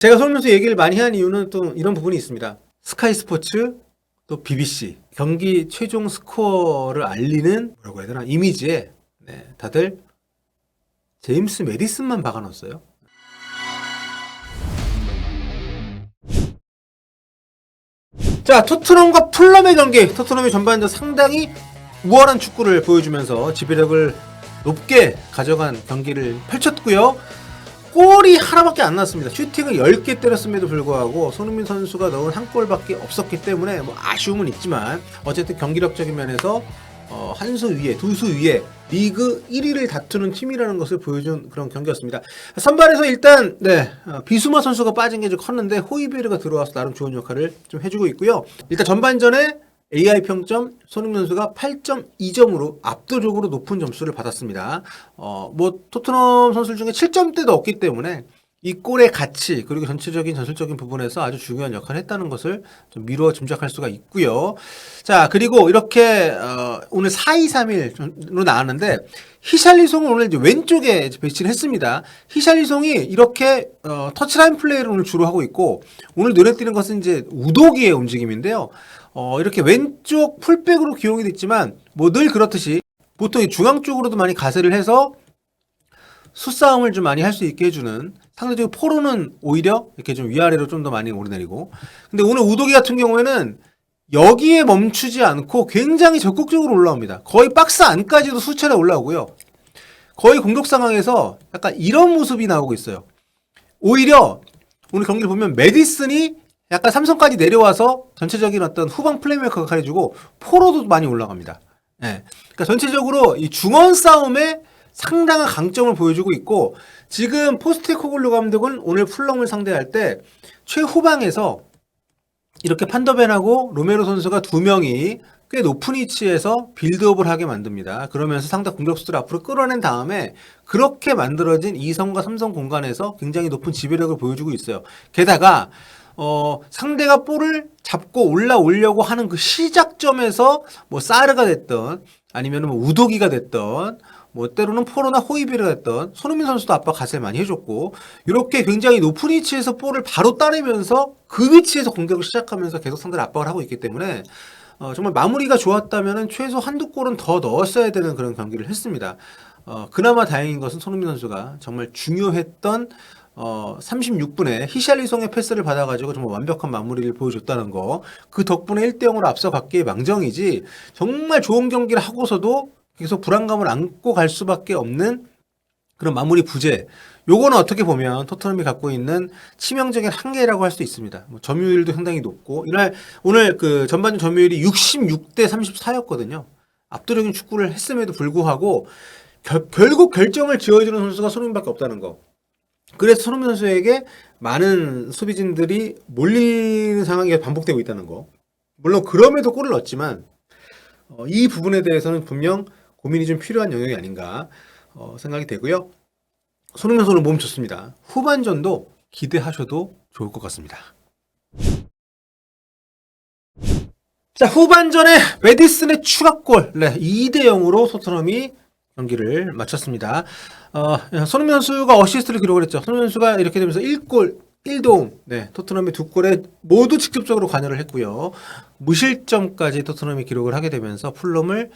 제가 손흥민 선수 얘기를 많이 한 이유는 또 이런 부분이 있습니다. 스카이 스포츠, 또 BBC, 경기 최종 스코어를 알리는 뭐라고 해야 되나 이미지에 다들 제임스 메디슨만 박아놨어요. 자, 토트넘과 풀럼의 경기. 토트넘이 전반전 상당히 우월한 축구를 보여주면서 지배력을 높게 가져간 경기를 펼쳤고요. 골이 하나밖에 안 났습니다. 슈팅을 10개 때렸음에도 불구하고 손흥민 선수가 넣은 한 골밖에 없었기 때문에 뭐 아쉬움은 있지만 어쨌든 경기력적인 면에서 한 수 위에, 두 수 위에 리그 1위를 다투는 팀이라는 것을 보여준 그런 경기였습니다. 선발에서 일단 비수마 선수가 빠진 게 좀 컸는데 호이베르가 들어와서 나름 좋은 역할을 좀 해주고 있고요. 일단 전반전에 AI 평점 손흥민 선수가 8.2점으로 압도적으로 높은 점수를 받았습니다. 뭐 토트넘 선수 중에 7점대도 없기 때문에 이 골의 가치 그리고 전체적인 전술적인 부분에서 아주 중요한 역할을 했다는 것을 좀 미루어 짐작할 수가 있고요. 자, 그리고 이렇게 오늘 4-2-3-1로 나왔는데 히샬리송을 오늘 이제 왼쪽에 배치를 했습니다. 히샬리송이 이렇게 터치라인 플레이를 오늘 주로 하고 있고 오늘 눈에 띄는 것은 이제 우도기의 움직임인데요. 이렇게 왼쪽 풀백으로 기용이 됐지만 뭐 늘 그렇듯이 보통 중앙 쪽으로도 많이 가세를 해서 수싸움을 좀 많이 할 수 있게 해주는 상대적으로 포로는 오히려 이렇게 좀 위아래로 좀 더 많이 오르내리고 근데 오늘 우도기 같은 경우에는 여기에 멈추지 않고 굉장히 적극적으로 올라옵니다. 거의 박스 안까지도 수차례 올라오고요. 거의 공격 상황에서 약간 이런 모습이 나오고 있어요. 오히려 오늘 경기를 보면 메디슨이 약간 삼성까지 내려와서 전체적인 어떤 후방 플레이메이커 역할해주고 포로도 많이 올라갑니다. 그러니까 전체적으로 이 중원 싸움에 상당한 강점을 보여주고 있고 지금 포스테코글루 감독은 오늘 풀럼을 상대할 때 최후방에서 이렇게 판더벤하고 로메로 선수가 두 명이 꽤 높은 위치에서 빌드업을 하게 만듭니다. 그러면서 상대 공격수들을 앞으로 끌어낸 다음에 그렇게 만들어진 2성과 3성 공간에서 굉장히 높은 지배력을 보여주고 있어요. 게다가 상대가 볼을 잡고 올라오려고 하는 그 시작점에서 뭐 사르가 됐던 아니면 뭐 우도기가 됐던 뭐 때로는 포로나 호이비르가 됐던 손흥민 선수도 압박 가세를 많이 해줬고 이렇게 굉장히 높은 위치에서 볼을 바로 따내면서 그 위치에서 공격을 시작하면서 계속 상대를 압박을 하고 있기 때문에 정말 마무리가 좋았다면 최소 한두 골은 더 넣었어야 되는 그런 경기를 했습니다. 그나마 다행인 것은 손흥민 선수가 정말 중요했던 36분에 히샬리송의 패스를 받아가지고 정말 완벽한 마무리를 보여줬다는 거. 그 덕분에 1대0으로 앞서갔기에 망정이지 정말 좋은 경기를 하고서도 계속 불안감을 안고 갈 수밖에 없는 그런 마무리 부재. 요거는 어떻게 보면 토트넘이 갖고 있는 치명적인 한계라고 할 수 있습니다. 뭐 점유율도 상당히 높고 오늘 그 전반전 점유율이 66대 34였거든요. 압도적인 축구를 했음에도 불구하고 결국 결정을 지어주는 선수가 손흥민밖에 없다는 거. 그래서 손흥민 선수에게 많은 수비진들이 몰리는 상황이 반복되고 있다는 거. 물론 그럼에도 골을 넣었지만 이 부분에 대해서는 분명 고민이 좀 필요한 영역이 아닌가 생각이 되고요. 손흥민 선수는 몸 좋습니다. 후반전도 기대하셔도 좋을 것 같습니다. 자, 후반전에 메디슨의 추가골 2대0으로 토트넘이 경기를 마쳤습니다. 손흥민 선수가 어시스트를 기록을 했죠. 손흥민 선수가 이렇게 되면서 1골 1도움, 토트넘이 두 골에 모두 직접적으로 관여를 했고요. 무실점까지 토트넘이 기록을 하게 되면서 풀럼을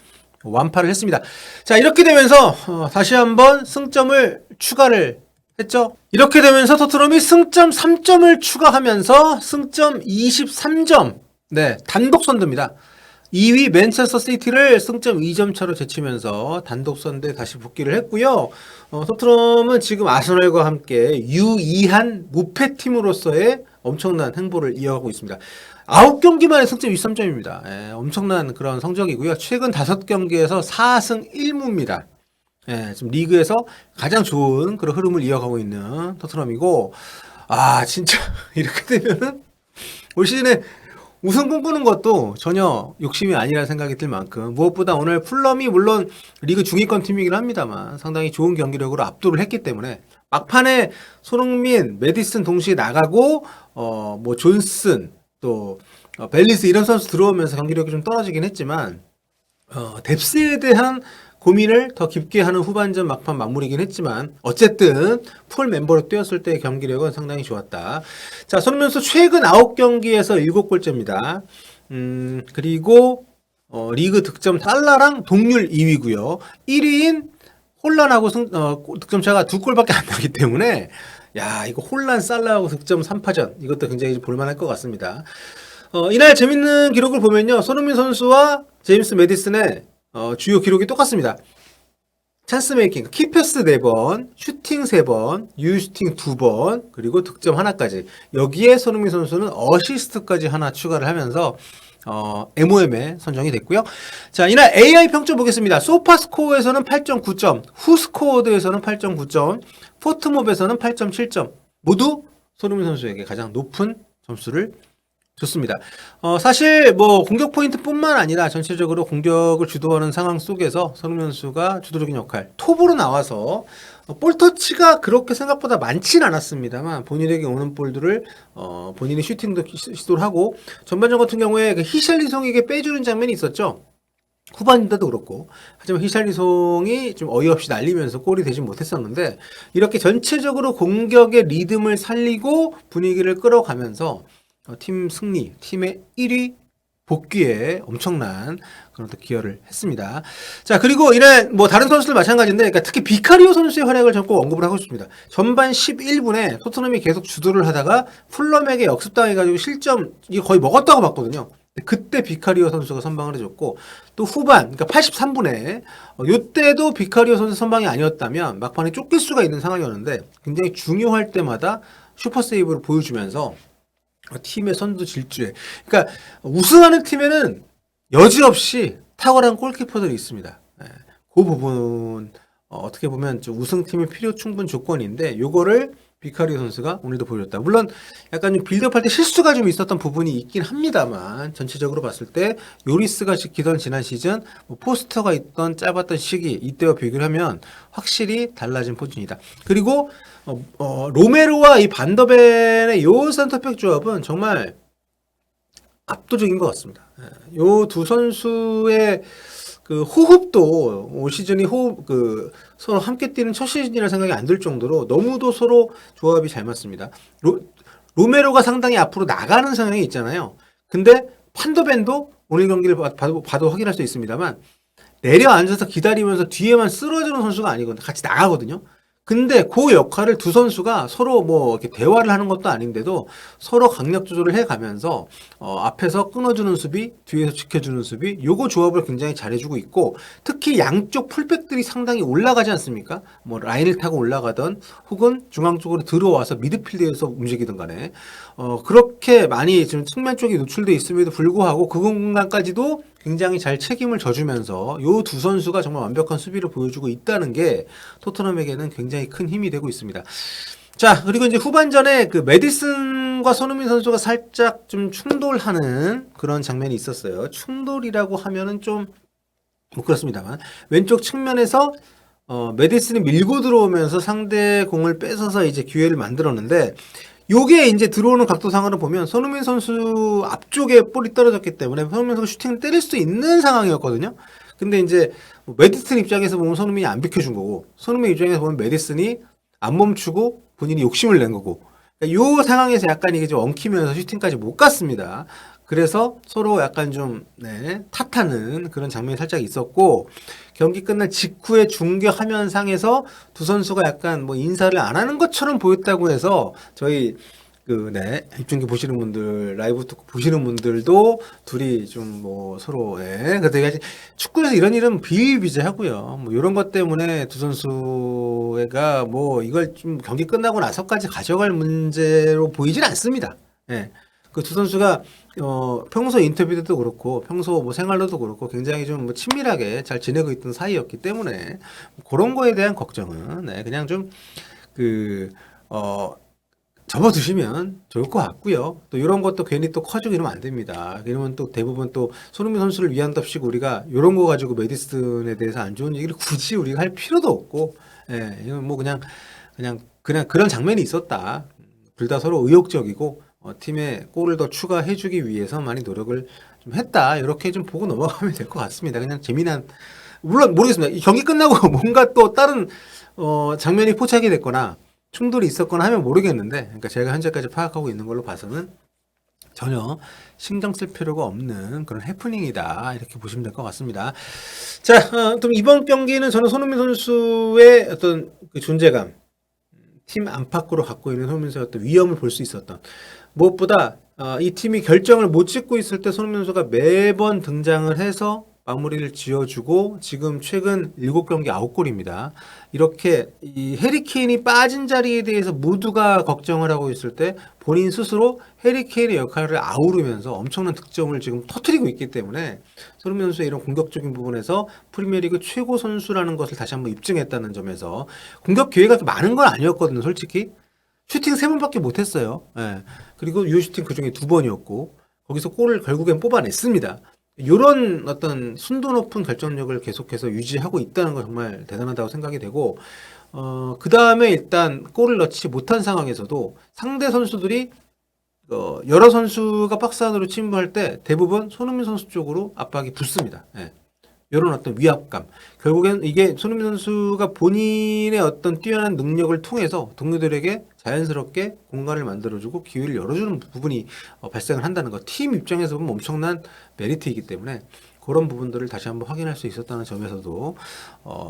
완파를 했습니다. 자, 이렇게 되면서 다시 한번 승점을 추가를 했죠. 이렇게 되면서 토트넘이 승점 3점을 추가하면서 승점 23점, 단독 선두입니다. 2위 맨체스터 시티를 승점 2점 차로 제치면서 단독 선두에 다시 복귀를 했고요. 토트넘은 지금 아스널과 함께 유의한 무패팀으로서의 엄청난 행보를 이어가고 있습니다. 9경기 만에 승점 23점입니다. 엄청난 그런 성적이고요. 최근 5경기에서 4승 1무입니다. 지금 리그에서 가장 좋은 그런 흐름을 이어가고 있는 토트넘이고, 진짜 이렇게 되면은 올 시즌에 우승 꿈꾸는 것도 전혀 욕심이 아니라는 생각이 들 만큼 무엇보다 오늘 풀럼이 물론 리그 중위권 팀이긴 합니다만 상당히 좋은 경기력으로 압도를 했기 때문에 막판에 손흥민, 메디슨 동시에 나가고 뭐 존슨 또 벨리스 이런 선수 들어오면서 경기력이 좀 떨어지긴 했지만 뎁스에 대한 고민을 더 깊게 하는 후반전 막판 마무리긴 했지만 어쨌든 풀 멤버로 뛰었을 때의 경기력은 상당히 좋았다. 자, 손흥민 선수 최근 9경기에서 7골째입니다. 그리고 리그 득점 살라랑 동률 2위고요. 1위인 혼란하고 득점 차가 2골밖에 안 나기 때문에 야, 이거 혼란 살라하고 득점 3파전 이것도 굉장히 볼만할 것 같습니다. 이날 재밌는 기록을 보면요. 손흥민 선수와 제임스 매디슨의 주요 기록이 똑같습니다. 찬스 메이킹, 키패스 4번, 슈팅 3번, 유슈팅 2번, 그리고 득점 하나까지. 여기에 손흥민 선수는 어시스트까지 하나 추가를 하면서 MOM에 선정이 됐고요. 자, 이날 AI 평점 보겠습니다. 소파스코어에서는 8.9점, 후스코어드에서는 8.9점, 포트몹에서는 8.7점. 모두 손흥민 선수에게 가장 높은 점수를 좋습니다. 사실 뭐 공격 포인트뿐만 아니라 전체적으로 공격을 주도하는 상황 속에서 손흥민 선수가 주도적인 역할, 톱으로 나와서 볼 터치가 그렇게 생각보다 많진 않았습니다만 본인에게 오는 볼들을 본인이 슈팅도 시도를 하고 전반전 같은 경우에 그 히샬리송에게 빼주는 장면이 있었죠. 후반인데도 그렇고 하지만 히샬리송이 좀 어이없이 날리면서 골이 되지 못했었는데 이렇게 전체적으로 공격의 리듬을 살리고 분위기를 끌어가면서 팀 승리, 팀의 1위 복귀에 엄청난 그런 또 기여를 했습니다. 자, 그리고 이날 뭐 다른 선수들 마찬가지인데, 그러니까 특히 비카리오 선수의 활약을 전 꼭 언급을 하고 싶습니다. 전반 11분에 토트넘이 계속 주도를 하다가 풀럼에게 역습당해가지고 실점 이게 거의 먹었다고 봤거든요. 그때 비카리오 선수가 선방을 해줬고 또 후반, 그러니까 83분에 이때도 비카리오 선수 선방이 아니었다면 막판에 쫓길 수가 있는 상황이었는데 굉장히 중요할 때마다 슈퍼 세이브를 보여주면서 팀의 선두 질주에, 그러니까 우승하는 팀에는 여지없이 탁월한 골키퍼들이 있습니다. 그 부분 어떻게 보면 우승팀의 필요 충분 조건인데 요거를 비카리오 선수가 오늘도 보여줬다. 물론 약간 좀 빌드업할 때 실수가 좀 있었던 부분이 있긴 합니다만 전체적으로 봤을 때 요리스가 지키던 지난 시즌 뭐 포스터가 있던 짧았던 시기 이때와 비교를 하면 확실히 달라진 포진이다. 그리고 로메로와 이 반더벤의 요 센터백 조합은 정말 압도적인 것 같습니다. 요 두 선수의 그 호흡도 올 시즌이 서로 함께 뛰는 첫 시즌이라 생각이 안 들 정도로 너무도 서로 조합이 잘 맞습니다. 로메로가 상당히 앞으로 나가는 성향이 있잖아요. 근데 판더벤도 오늘 경기를 봐도 확인할 수 있습니다만 내려앉아서 기다리면서 뒤에만 쓰러지는 선수가 아니거든요. 같이 나가거든요. 근데 그 역할을 두 선수가 서로 뭐 이렇게 대화를 하는 것도 아닌데도 서로 강약 조절을 해가면서 앞에서 끊어주는 수비, 뒤에서 지켜주는 수비, 요거 조합을 굉장히 잘해주고 있고 특히 양쪽 풀백들이 상당히 올라가지 않습니까? 뭐 라인을 타고 올라가던 혹은 중앙 쪽으로 들어와서 미드필드에서 움직이든 간에 그렇게 많이 지금 측면 쪽이 노출돼 있음에도 불구하고 그 공간까지도 굉장히 잘 책임을 져주면서 요 두 선수가 정말 완벽한 수비를 보여주고 있다는 게 토트넘에게는 굉장히 큰 힘이 되고 있습니다. 자, 그리고 이제 후반전에 그 메디슨과 손흥민 선수가 살짝 좀 충돌하는 그런 장면이 있었어요. 충돌이라고 하면은 좀 뭐 그렇습니다만 왼쪽 측면에서 메디슨이 밀고 들어오면서 상대 공을 뺏어서 이제 기회를 만들었는데 요게 이제 들어오는 각도상으로 보면 손흥민 선수 앞쪽에 볼이 떨어졌기 때문에 손흥민 선수 슈팅을 때릴 수 있는 상황이었거든요. 근데 이제 메디슨 입장에서 보면 손흥민이 안 비켜준 거고 손흥민 입장에서 보면 메디슨이 안 멈추고 본인이 욕심을 낸 거고 그러니까 요 상황에서 약간 이게 좀 엉키면서 슈팅까지 못 갔습니다. 그래서 서로 약간 좀 탓하는 그런 장면이 살짝 있었고 경기 끝난 직후에 중계 화면상에서 두 선수가 약간 뭐 인사를 안 하는 것처럼 보였다고 해서 저희 입중계 보시는 분들, 라이브 토크 보시는 분들도 둘이 좀 뭐 서로, 근데 축구에서 이런 일은 비일비재하고요. 뭐 이런 것 때문에 두 선수가 뭐 이걸 좀 경기 끝나고 나서까지 가져갈 문제로 보이진 않습니다. 그 두 선수가 평소 인터뷰 때도 그렇고 평소 뭐 생활로도 그렇고 굉장히 좀 뭐 친밀하게 잘 지내고 있던 사이였기 때문에 그런 거에 대한 걱정은 그냥 좀 접어두시면 좋을 것 같고요. 또 이런 것도 괜히 또 커지고 이러면 안 됩니다. 이러면 또 대부분 또 손흥민 선수를 위한답시고 우리가 이런 거 가지고 메디슨에 대해서 안 좋은 얘기를 굳이 우리가 할 필요도 없고, 이건 뭐 그냥 그런 장면이 있었다. 둘 다 서로 의욕적이고 팀에 골을 더 추가해주기 위해서 많이 노력을 좀 했다. 이렇게 좀 보고 넘어가면 될 것 같습니다. 그냥 재미난 물론 모르겠습니다. 이 경기 끝나고 뭔가 또 다른 장면이 포착이 됐거나 충돌이 있었거나 하면 모르겠는데, 그러니까 제가 현재까지 파악하고 있는 걸로 봐서는 전혀 신경 쓸 필요가 없는 그런 해프닝이다, 이렇게 보시면 될 것 같습니다. 자, 또 이번 경기는 저는 손흥민 선수의 어떤 그 존재감, 팀 안팎으로 갖고 있는 손흥민 선수의 어떤 위험을 볼 수 있었던, 무엇보다 이 팀이 결정을 못 짓고 있을 때 손흥민 선수가 매번 등장을 해서 마무리를 지어주고, 지금 최근 7경기 9골입니다. 이렇게 이 해리케인이 빠진 자리에 대해서 모두가 걱정을 하고 있을 때 본인 스스로 해리케인의 역할을 아우르면서 엄청난 득점을 지금 터뜨리고 있기 때문에 손흥민 선수의 이런 공격적인 부분에서 프리미어리그 최고 선수라는 것을 다시 한번 입증했다는 점에서, 공격 기회가 많은 건 아니었거든요, 솔직히. 슈팅 3번밖에 못했어요. 예. 그리고 유효 슈팅 그 중에 2번이었고, 거기서 골을 결국엔 뽑아냈습니다. 이런 어떤 순도 높은 결정력을 계속해서 유지하고 있다는 건 정말 대단하다고 생각이 되고, 그 다음에 일단 골을 넣지 못한 상황에서도 상대 선수들이 여러 선수가 박스 안으로 침범할 때 대부분 손흥민 선수 쪽으로 압박이 붙습니다. 예. 이런 어떤 위압감. 결국엔 이게 손흥민 선수가 본인의 어떤 뛰어난 능력을 통해서 동료들에게 자연스럽게 공간을 만들어주고 기회를 열어주는 부분이 발생을 한다는 것. 팀 입장에서 보면 엄청난 메리트이기 때문에 그런 부분들을 다시 한번 확인할 수 있었다는 점에서도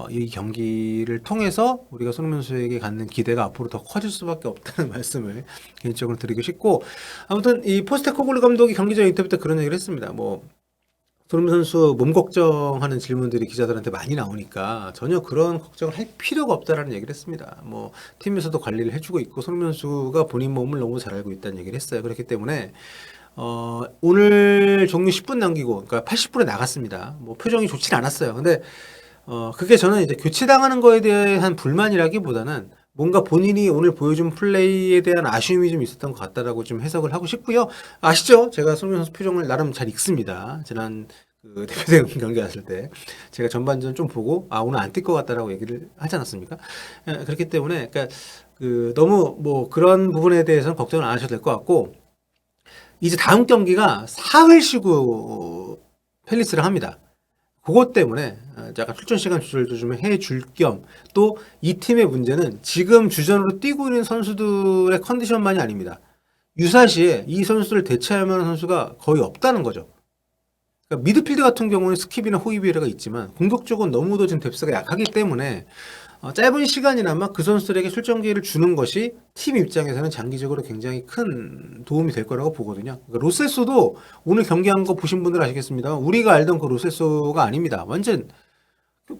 이 경기를 통해서 우리가 손흥민 선수에게 갖는 기대가 앞으로 더 커질 수밖에 없다는 말씀을 개인적으로 드리고 싶고, 아무튼 이 포스테코글루 감독이 경기 전 인터뷰 때 그런 얘기를 했습니다. 손흥민 선수 몸 걱정하는 질문들이 기자들한테 많이 나오니까 전혀 그런 걱정을 할 필요가 없다라는 얘기를 했습니다. 팀에서도 관리를 해주고 있고 손흥민 선수가 본인 몸을 너무 잘 알고 있다는 얘기를 했어요. 그렇기 때문에 오늘 종료 10분 남기고, 그러니까 80분에 나갔습니다. 표정이 좋진 않았어요. 근데 그게 저는 이제 교체당하는 거에 대한 불만이라기보다는 뭔가 본인이 오늘 보여준 플레이에 대한 아쉬움이 좀 있었던 것 같다라고 좀 해석을 하고 싶고요. 아시죠? 제가 손흥민 선수 표정을 나름 잘 읽습니다. 지난 그 대표대회 경기 왔을 때 제가 전반전 좀 보고 오늘 안 뛸 것 같다라고 얘기를 하지 않았습니까? 그렇기 때문에 그러니까 너무 그런 부분에 대해서는 걱정을 안 하셔도 될 것 같고, 이제 다음 경기가 사흘 쉬고 팰리스를 합니다. 그것 때문에 약간 출전 시간 조절도 좀 해줄 겸, 또 이 팀의 문제는 지금 주전으로 뛰고 있는 선수들의 컨디션만이 아닙니다. 유사시에 이 선수를 대체할 만한 선수가 거의 없다는 거죠. 그러니까 미드필드 같은 경우는 스킵이나 호이비에르가 있지만 공격적으로 너무도 지금 뎁스가 약하기 때문에 짧은 시간이나마 그 선수들에게 출전 기회를 주는 것이 팀 입장에서는 장기적으로 굉장히 큰 도움이 될 거라고 보거든요. 그러니까 로셀소도 오늘 경기한 거 보신 분들 아시겠습니다. 우리가 알던 그 로셀소가 아닙니다. 완전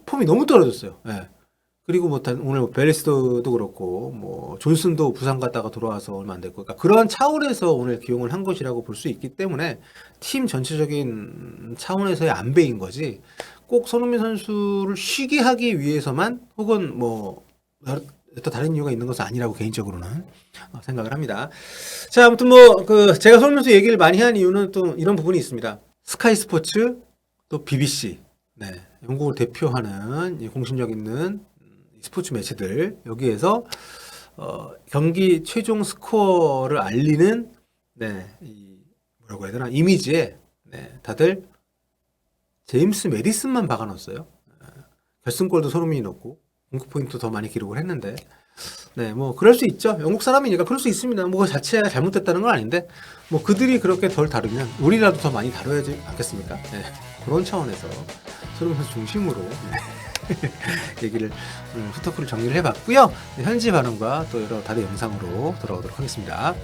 폼이 너무 떨어졌어요. 예. 그리고 오늘 베리스도 그렇고 존슨도 부상 갔다가 돌아와서 얼마 안 됐고, 그러니까 그런 차원에서 오늘 기용을 한 것이라고 볼 수 있기 때문에 팀 전체적인 차원에서의 안배인 거지, 꼭 손흥민 선수를 쉬게 하기 위해서만 혹은 또 다른 이유가 있는 것은 아니라고 개인적으로는 생각을 합니다. 자, 아무튼 제가 손흥민 선수 얘기를 많이 한 이유는 또 이런 부분이 있습니다. 스카이 스포츠, 또 BBC, 영국을 대표하는 이 공신력 있는 스포츠 매체들, 여기에서 경기 최종 스코어를 알리는 뭐라고 해야 되나, 이미지에 다들 제임스 메디슨만 박아놨어요. 결승골도 손흥민이 넣고 공격 포인트 더 많이 기록을 했는데, 그럴 수 있죠. 영국 사람이니까 그럴 수 있습니다. 그 자체가 잘못됐다는 건 아닌데, 그들이 그렇게 덜 다루면 우리라도 더 많이 다뤄야지 않겠습니까? 그런 차원에서 손흥민 선수 중심으로 얘기를 후토크를 정리를 해봤고요. 현지 발언과 또 여러 다른 영상으로 돌아오도록 하겠습니다.